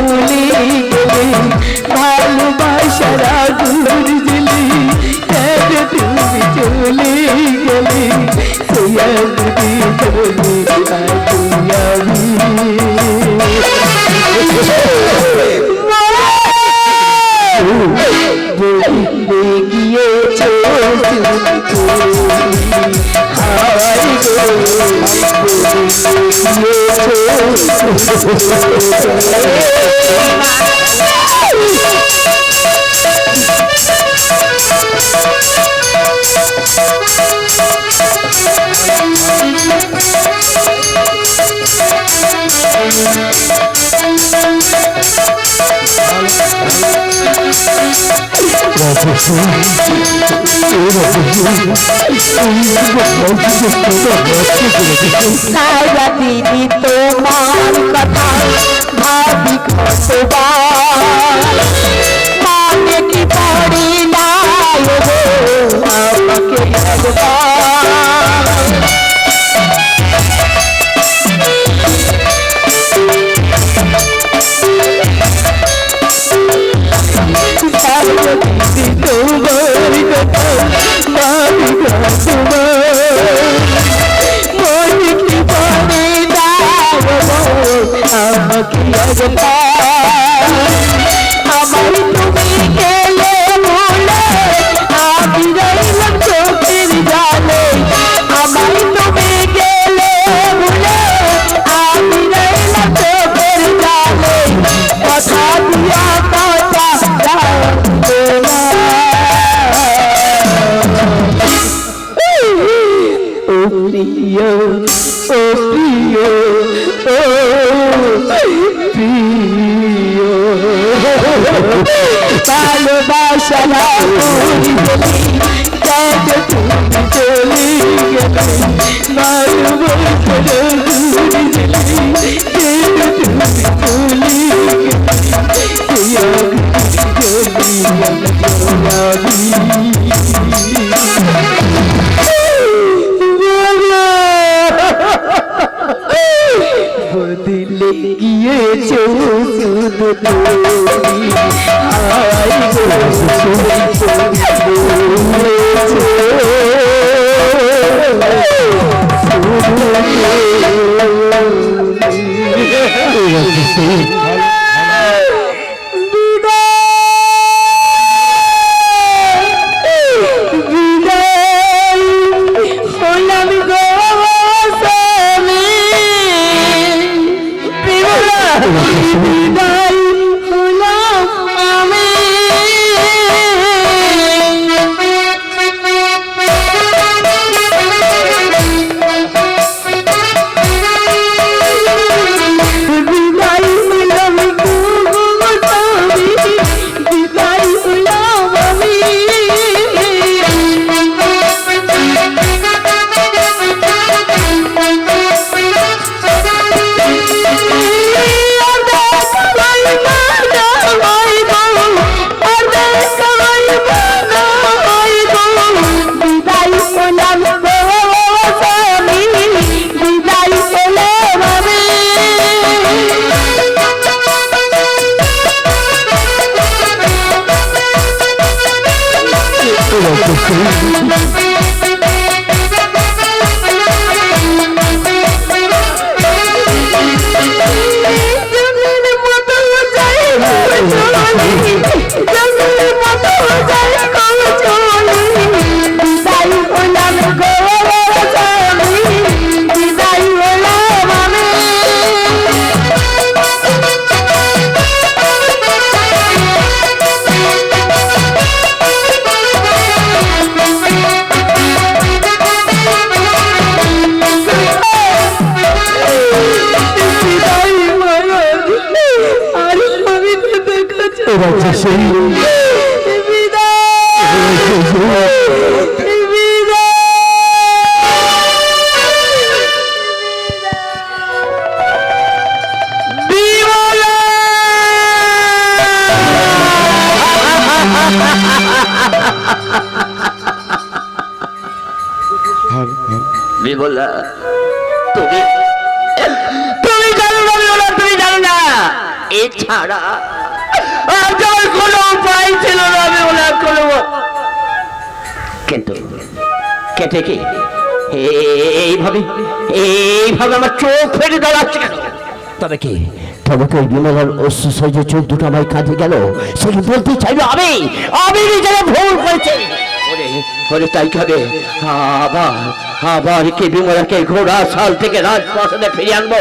চলে গেলে ভালোবাসার আগুন জ্বলি কেন তুমি চলে গেলে সেই আগুনে জ্বলে আগুন আমি গিয়েছো হাওয়াই সারা দিদি তোমার কথা ভাবি কতবার মনে কি পড়ে না আমাকে আমার তুমি গেলে বলে আমি রইলাম চোখের জালে আমার তুমি গেলে বলে আমি রইলাম চোখের জালে কথা দিয়া কথা ও প্রিয় ও প্রিয় ও প্রিয় ভালোবাসা কেন তুমি চলে গেলে ভালোবাসা কেন তুমি বদলে গিয়েছো শুধু তুমি হাওয়াই বিমলা তুমি তুমি জানো না, তুমি জানো না এছাড়া আর কোনো উপায় ছিল না। আমি ওনার কোনো কিন্তু কেটে কি এইভাবে এইভাবে আমার চোখ ফেলে দাঁড়াচ্ছে কেন? তবে কি তোমাকে ওই বিমলার অশ্রুসহ্য চোখ দুটো আমার কাঁধে গেল, সে বলতে চাইলো আমি আমি নিজেরা ভুল করেছি। ওরে তাই হবে আবার আবার কি বিমলাকে ঘোড়া সাল থেকে রাজপ্রাসাদে ফিরিয়ে আনবো?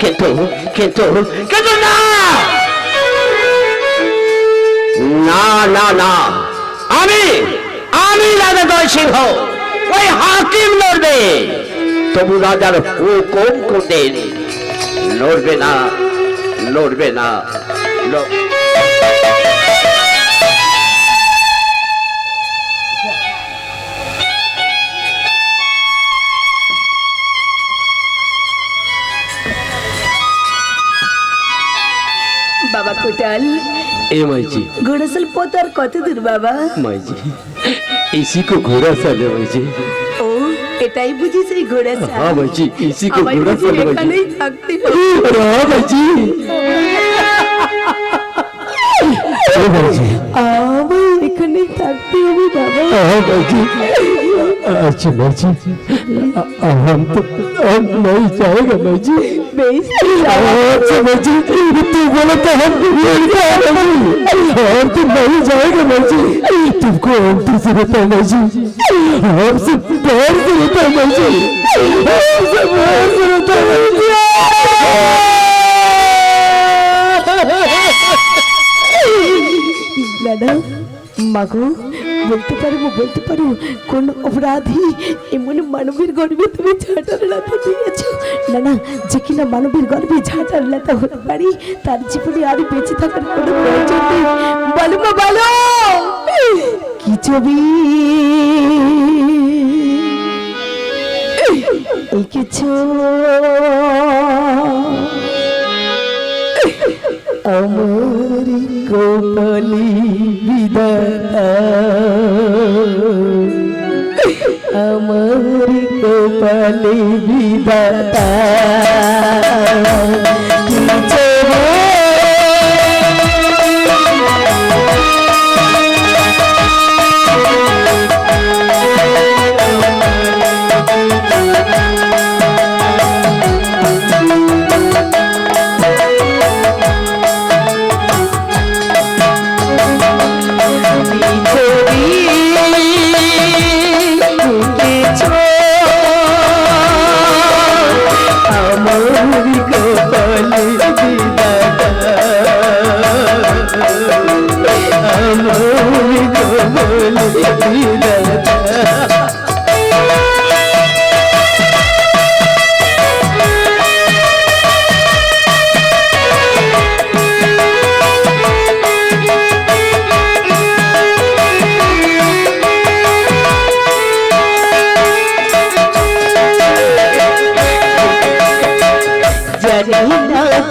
কিন্তু কিন্তু কিন্তু না না না না, আমি আমি রাজা জয় সিংহ, ওই হাকিম লড়বে, তবু রাজার হুকুম করতে লড়বে না, লড়বে না। बाबा कोटाल ए माई जी, घोड़ासल पोतार कत दूर बाबा? माई जी इसी को घोड़ा साल है माई जी। ओ এটাই বুঝি সেই ঘোড়াসাল? हाँ माई जी इसी को घोड़ा साल है माई जी। এখানেই থাকতে হবে। हाँ माई जी। আমার এখানেই থাকতে হবে বাবা। हाँ माई जी। अच्छा माई जी हम नहीं जाएगा माई जी। বেশ अच्छा माई जी तू बोला तो हम तो नहीं जाएगा माई जी। तुमको अंतर से रहता है माई जी, हमसे प्यार से रहता है माई जी, हमसे प्यार से रहता है माई जी। দাদা মাগো বলতে পারো কোন অপরাধী এমন মানবের গর্ভে তুমি ঝাঁটার লাথা দিয়েছো? না যে কিনা মানবের গর্ভে ঝাঁটার লাথা হতে পারি তার জীবনে আর বেঁচে থাকার কোনো প্রয়োজন নেই। বলো মা বলো কি ছবি এঁকেছো আমার কপালি বিধাতা, আমার কপালি বিধাতা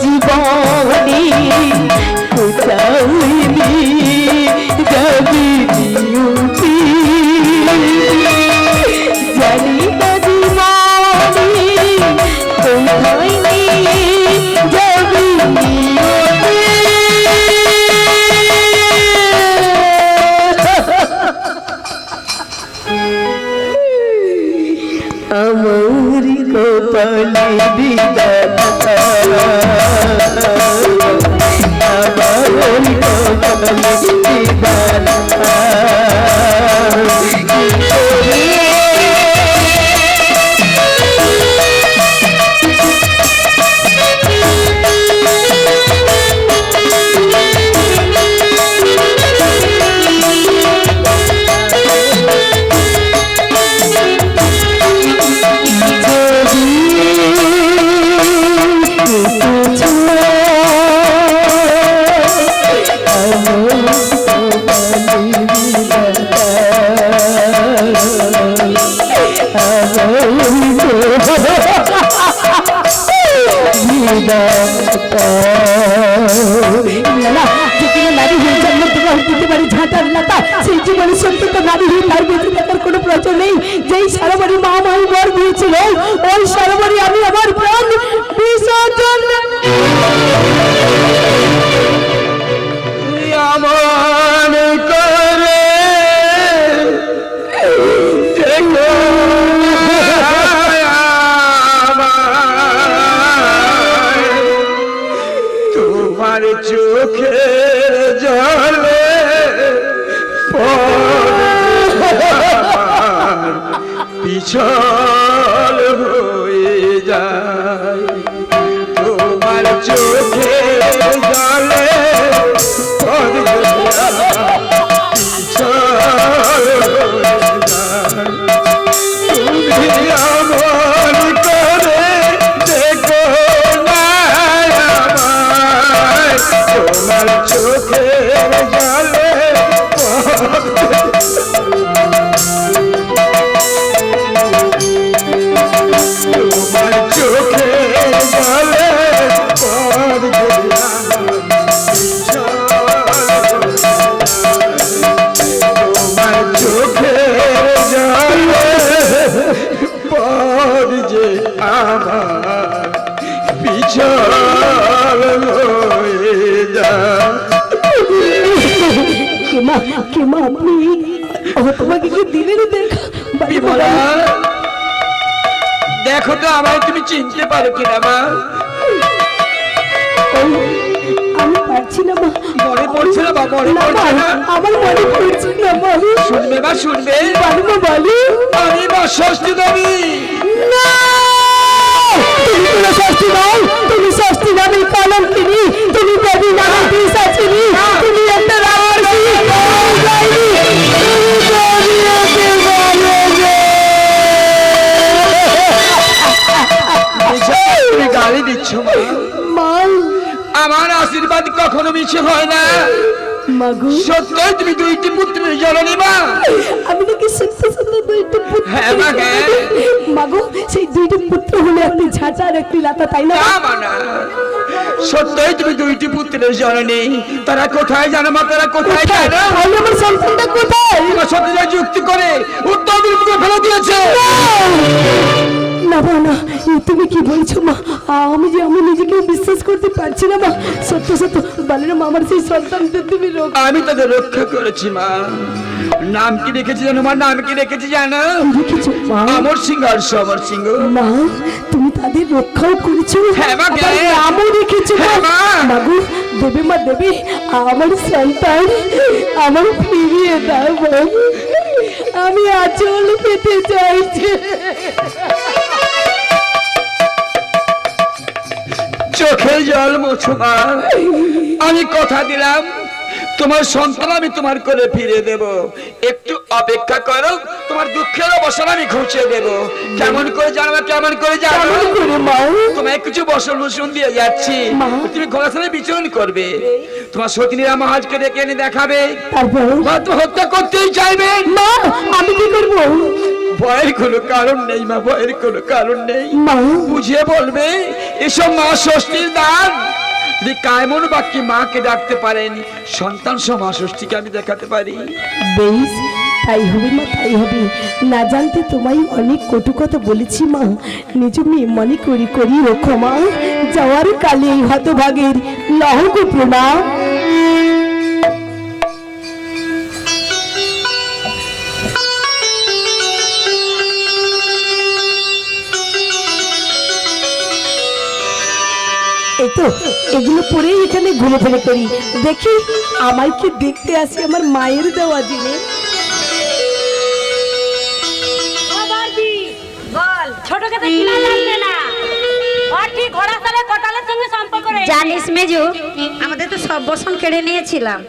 জীবনী কোথায়নি যাবি নিয়তি, জানি না জীবনী কোথায়নি যাবি নিয়তি। আমার কপালে বিধাতা, আমার কপালে বিধাতা সেই জীবনে সত্যি নারী তার বেঁচে থাকার কোনো প্রয়োজন নেই। যেই সারাবাড়ি মা মাই বর দিয়েছিল ওই সারাবাড়ি আমি আমার প্রাণ বিসর্জন চোখের জলে পিছল হয়ে যায়, তোমার চোখের জলে পিছল হয়ে যায়। তুমি আমন করে দেখো না আমায়, তোমার চোখের জলে তোমার চোখের জলে পথ তোমার চোখের জলে পথ যে আমার পিছল হয়ে যায়। কেমা আপনি তোমাকে কি দিলেন দেখা? বিমলা, দেখো তো আমায় তুমি চিনতে পারো কিনা মা? আমি পারছি না মা, মনে পড়ছে না বা মনে পড়ছে না? আমার মনে পড়ছে না মা। শুনবে বা শুনবে, বলো মা, বলো। আমি বা ষষ্ঠী দেবী। না, তুমি কোনো শাস্তি দাও, তুমি শাস্তি দাবি কলঙ্কিনী, তুমি দেবী নামে পিশাচিনী, তুমি একটা রাক্ষসী, ডাইনি, তুমি দেবী হতে পারো না। তুমি গালি দিচ্ছ মা? মা, আমার আশীর্বাদ কখনো মিছে হয় না। মাগো, সত্যই তুমি দুইটি পুত্রের জননী মা। আমি নাকি সত্য সত্য দুইটি পুত্র। হ্যাঁ মা, হ্যাঁ। মাগো, সেই দুইটি পুত্র হলো একটি ঝাঁটা আর একটি লাতা, তাই না? না মা, না। সত্যই তুমি দুইটি পুত্রের জননী। তারা কোথায় জানো মা? তারা কোথায় জানো? তাহলে আমার সন্তানটা কোথায়? তোমার সাথে যা যুক্তি করে উত্তর দিকে ফেলে দিয়েছে। না মা, না, তুমি কি বলছো মা? আমি নিজেকে বিশ্বাস করতে পারছি না মা। সত্য সত্য বলে না মা, আমার সেই সন্তানদের তুমি আমি তাদের রক্ষা করেছি মা। নাম কি রেখেছি জানো মা? নাম কি রেখেছি জানো? রেখেছো মা? অমর সিংহ আর সমর সিংহ। মা, তুমি তাদের রক্ষাও করেছো, হ্যাঁ মা, আবার হ্যাঁ। নামও রেখেছো মা। হ্যাঁ মা। মাগো, দেবে মা, দেবে আমার সন্তান আমার ফিরিয়ে দাও মা। আমি আঁচল পেতে চাইছি। চোখের জল মোছো মা। আমি কথা দিলাম তোমার সন্তান আমি তোমার করে ফিরে দেব। একটু অপেক্ষা করো, তোমার দুঃখের অবসান আমি ঘুচিয়ে দেব। কেমন করে জানো মা? কেমন করে জানো? কেমন করে মা? তোমায় কিছু বসন বসন দিয়ে যাচ্ছি, মা। তুমি ঘোড়াছালে বিচরণ করবে। তোমার সতীনীরা মহাজকে ডেকে এনে দেখাবে, তারপর হয়তো হত্যা করতেই চাইবেন। মা, আমি কি করবো? ভয়ের কোনো কারণ নেই মা, ভয়ের কোনো কারণ নেই। মা, বুঝিয়ে বলবে এসব মা ষষ্ঠীর দান। যদি কায়মন বাক্যে মাকে ডাকতে পারেন, সন্তান সহ মা ষষ্ঠীকে আমি দেখাতে পারি। বেশ, তাই হবে মা, তাই হবে। না জানতে তোমায় অনেক কটু কথা বলেছি মা। নিজ মেয়ে মনে করি করি ও ক্ষমা। যাওয়ার কালে এই হতভাগের লহক প্রণাম। এই তো এগুলো পরেই এখানে ঘুরে ফিরে করি। দেখি আমায় কি দেখতে আসে আমার মায়ের দেওয়া জিনিস। ছোটকে তো চিনা যাচ্ছে না। ওর ঠিক ঘোড়া চালে কোটালের সঙ্গে সম্পর্ক রয়েছে। জানিস মেজু, আমাদের তো সব বসন কেড়ে নিয়েছিলাম।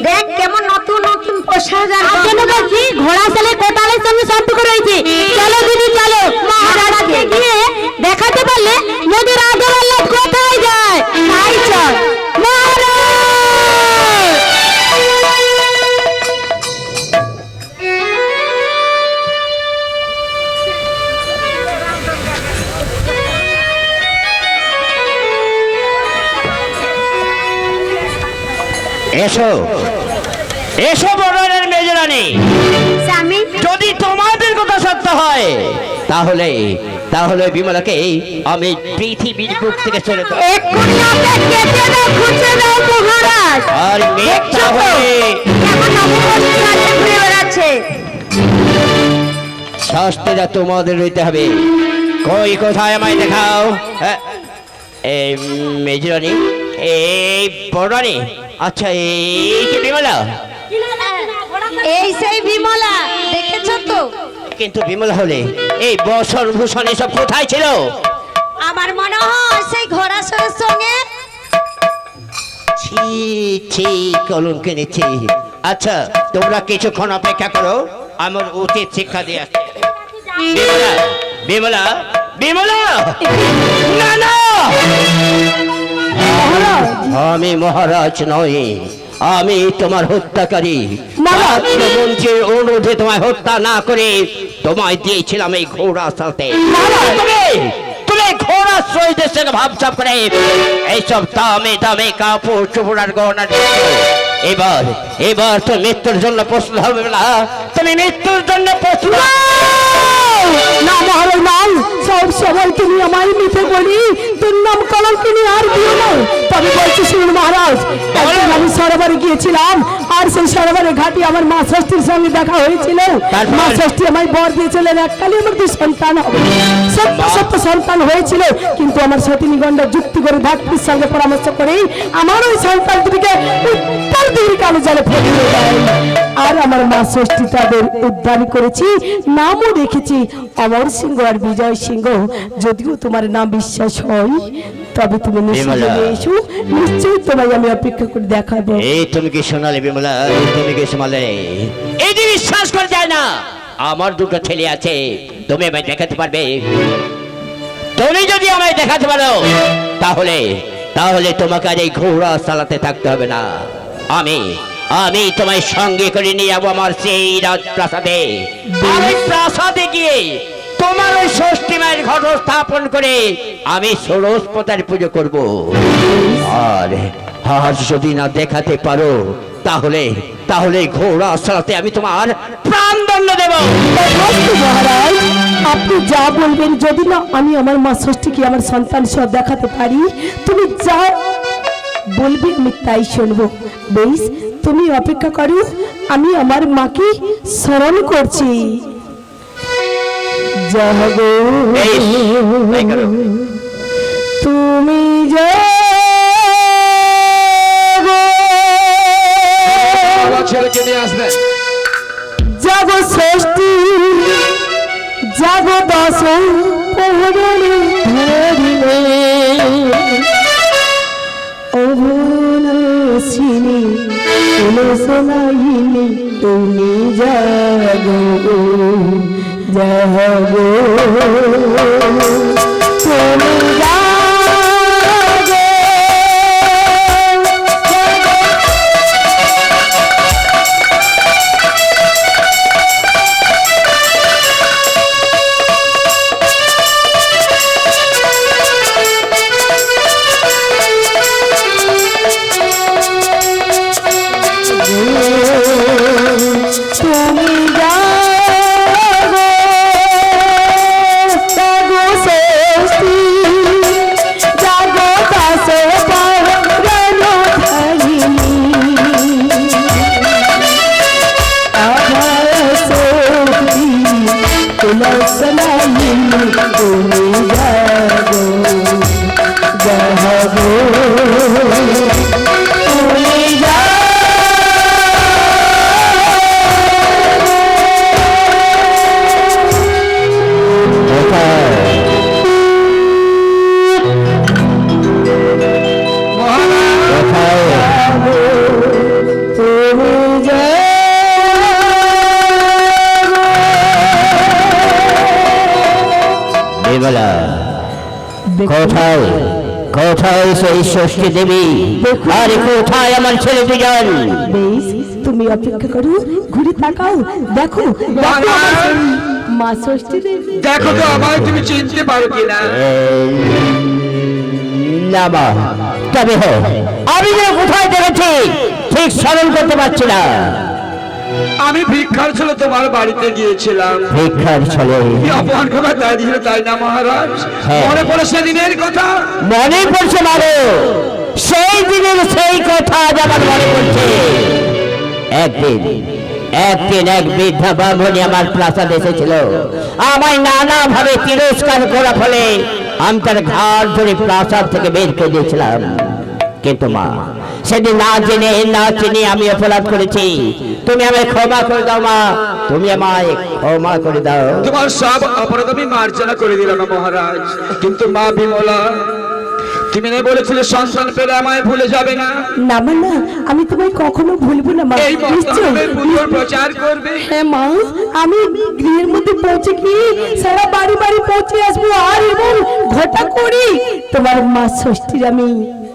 দেখ কেমন নতুন নতুন পোশাক আর কেন বলছি ঘোড়া চালে কোটালের সঙ্গে সম্পর্ক রয়েছে। চলো দিদি চলো, মহারাজকে গিয়ে দেখাতে পারলে নদীর আগরওয়ালা কোথায় যায়। তাই চল মহারাজ। এসো এসো বড়দের মেজরানি। স্বামী, যদি তোমাদের কথা সত্য হয় তাহলে তাহলে বিমলাকে আমি পৃথিবীর বুক থেকে চলে দেব। এক্ষুনি ওকে কেটে দাও, খুঁজে দাও মহারাজ। আর মেয়েটা হয়ে কেমন নববধূ সাজে ঘুরে বেড়াচ্ছে। শাস্তিটা তোমাদের হইতে হবে। কই কোথায় আমায় দেখাও। এই মেজরানি, এই বড়রানি, আচ্ছা এই কি বিমলা? এই সেই বিমলা, দেখেছো তো? কিন্তু বিমলা হলে এই বসন ভূষণ এসব কোথায় ছিল? আমার মনে হয় সেই ঘোড়াসরের সঙ্গে। ছি ছি, কলঙ্কে নিচ্ছি। আচ্ছা তোমরা কিছুক্ষণ অপেক্ষা করো, আমার উচিত শিক্ষা দিয়ে আসছি। বিমলা বিমলা বিমলা, না না, আমি মহারাজ নই, আমি তোমার হত্যাকারী। মন্ত্রীর অনুরোধে তোমায় হত্যা না করে তোমায় দিয়েছিলাম এই ঘোড়া সাথে। তুমি ঘোড়া সহিতের সঙ্গে ভাবসাব করে এইসব দামে দামে কাপড় চোপড় আর গহনা দিচ্ছ। এবার এবার তো মৃত্যুর জন্য প্রস্তুত হবে না, তুমি মৃত্যুর জন্য প্রস্তুত। না মহারাজ নাম, সব সময় তুমি আমায় মিথ্যে বলি, তোর নাম কলঙ্কিনী আর দিও না। তবে বলছি শুনুন মহারাজ, একদিন আমি সরোবরে গিয়েছিলাম, আর সেই সরোবরে ঘাটে আমার মা ষষ্ঠীর সঙ্গে দেখা হয়েছিল। মা ষষ্ঠী আমায় বর দিয়েছিলেন এককালে আমার 2 সন্তান হবে। সত্য সত্য সন্তান হয়েছিল, কিন্তু আমার সতীনিগণ্ড যুক্তি করে ধাত্রীর সঙ্গে পরামর্শ করেই আমার ওই সন্তান দুটিকে উত্তর দিকে কালো জলে ফেলে দেয়। আর আমার মা ষষ্ঠী তাদের উদ্ধার করেছি, নামও রেখেছি অমর সিংহ আর বিজয় সিংহ। যদিও তোমার নাম বিশ্বাস হয়, তবে তুমি নিশ্চয়ই এসো, নিশ্চয়ই তোমায় আমি অপেক্ষা করে দেখাবো। এই তুমি কি শোনালে বিমলা, তুমি কি শোনালে? এই যে বিশ্বাস করা যায় না, আমার 2টো ছেলে আছে, তুমি আমায় দেখাতে পারবে? তুমি যদি আমায় দেখাতে পারো তাহলে তাহলে তোমাকে আর এই ঘোড়া চালাতে থাকতে হবে না। আমি আমি তোমায় সঙ্গে করে নিয়ে যাবো আমার সেই রাজপ্রাসাদে। আমি প্রাসাদে গিয়ে তোমার ওই ষষ্ঠী মায়ের ঘট স্থাপন করে আমি ষোড়শ পতার পুজো করব। আর আর যদি না দেখাতে পারো তাহলে তাহলে ঘোড়া চালাতে আমি তোমার প্রাণদণ্ড দেব। মহারাজ আপনি যা বলবেন, যদি না আমি আমার মা ষষ্ঠীকে আমার সন্তান সহ দেখাতে পারি, তুমি যা বলবে আমি তাই শুনবো। বেশ, তুমি অপেক্ষা করো, আমি আমার মাকে স্মরণ করছি। জাগো তাই করো। তুমি ছেলেকে নিয়ে আসবেন। জাগো ষষ্ঠী, জাগো দশ প্রহরণে ধরিলে, অবনাশিনী কোনো শোনাইনি, তুমি জাগো জাগো তুমি জাগো। কোথায় কোথায় সেই ষষ্ঠী দেবী, আর কোথায় আমার ছেলে 2জন? বেশ, তুমি অপেক্ষা করো, ঘুরে তাকাও, দেখো দেখো আমার সেই মা ষষ্ঠী দেবী। দেখো তো আমায় তুমি চিনতে পারো কিনা। না মা, তবে আমি যে কোথায় দেখেছি ঠিক স্মরণ করতে পারছি না। আমি ভিক্ষার ছিল তোমার বাড়িতে গিয়েছিলাম। ভিক্ষার ছলে কি অপমান খবর তাই দিয়েছিল, তাই না মহারাজ? মনে পড়ে সেদিনের কথা? মনে পড়ছে মারো, সেই দিনের সেই কথা আজ আমার মনে পড়ছে। একদিন একদিন এক বৃদ্ধা ব্রাহ্মণী আমার প্রাসাদ এসেছিল, আমায় নানা ভাবে তিরস্কার করা ফলে আমি তার ঘাড় ধরে প্রাসাদ থেকে বের করে দিয়েছিলাম। কিন্তু মা, সেদিন না জেনে না চিনে আমি অপরাধ করেছি। তুমি আমায় ক্ষমা করে দাও মা, তুমি আমায় ক্ষমা করে দাও। তোমার সব অপরাধ আমি মার্জনা করে দিলাম মহারাজ। কিন্তু মা বিমলা, তুমি না বলেছিলে সন্তান পেলে আমায় ভুলে যাবে না? না মা না, আমি তোমায় কখনো ভুলবো না মা, এই নিশ্চয়ই। মতলবে পুজোর প্রচার করবে। হ্যাঁ মা, আমি গৃহের মধ্যে পৌঁছে গিয়ে সারা বাড়ি বাড়ি পৌঁছে আসবো, আর এবং ঘটা করি তোমার মা ষষ্ঠীর আমি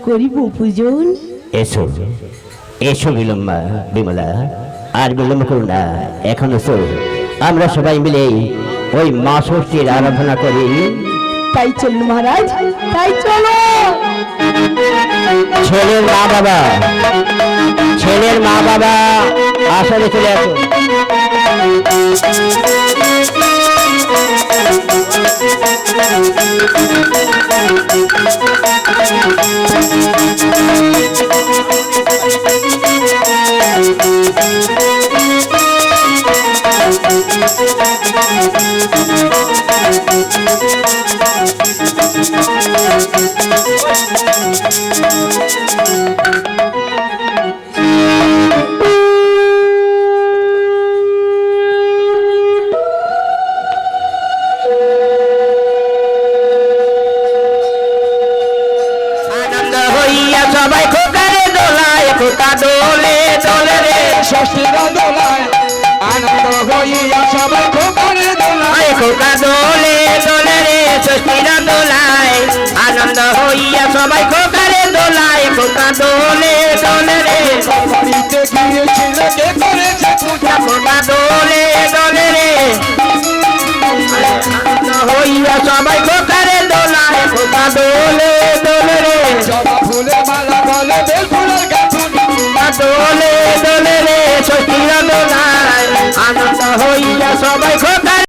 করিব পূজন। এসো এসো বিমলা, আর বিলম্ব করো না, এখন এসো, আমরা সবাই মিলে ওই মা ষষ্ঠীর আরাধনা করি। তাই চলুন মহারাজ, তাই চলো। ছেলের মা বাবা আসলে চলে আসো। আনন্দ হইয়া সবাই খোকারে দোলায়, খোকা দোলে দোলে রে, ষষ্ঠীর দোলায় আনন্দ হইয়া সবাই খোকারে দোলায়। খোকা দোলে দোলে রে, ষষ্ঠীর দোলায় আনন্দ হইয়া সবাই খোকারে দোলায়, খোকা দোলে দোলে রে, বাড়িতে গিয়েছিল কে করেছে পূজা। খোকা দোলে দোলে রে, আনন্দ হইয়া সবাই খোকারে দোলায়, খোকা দোলে দোলে রে, জবা ফুলের মালা বলে বেল ফুলের গাঁথুনি। দোলে দোলে রে, ষষ্ঠীর দোলায় আনন্দ হইয়া সবাই খোকারে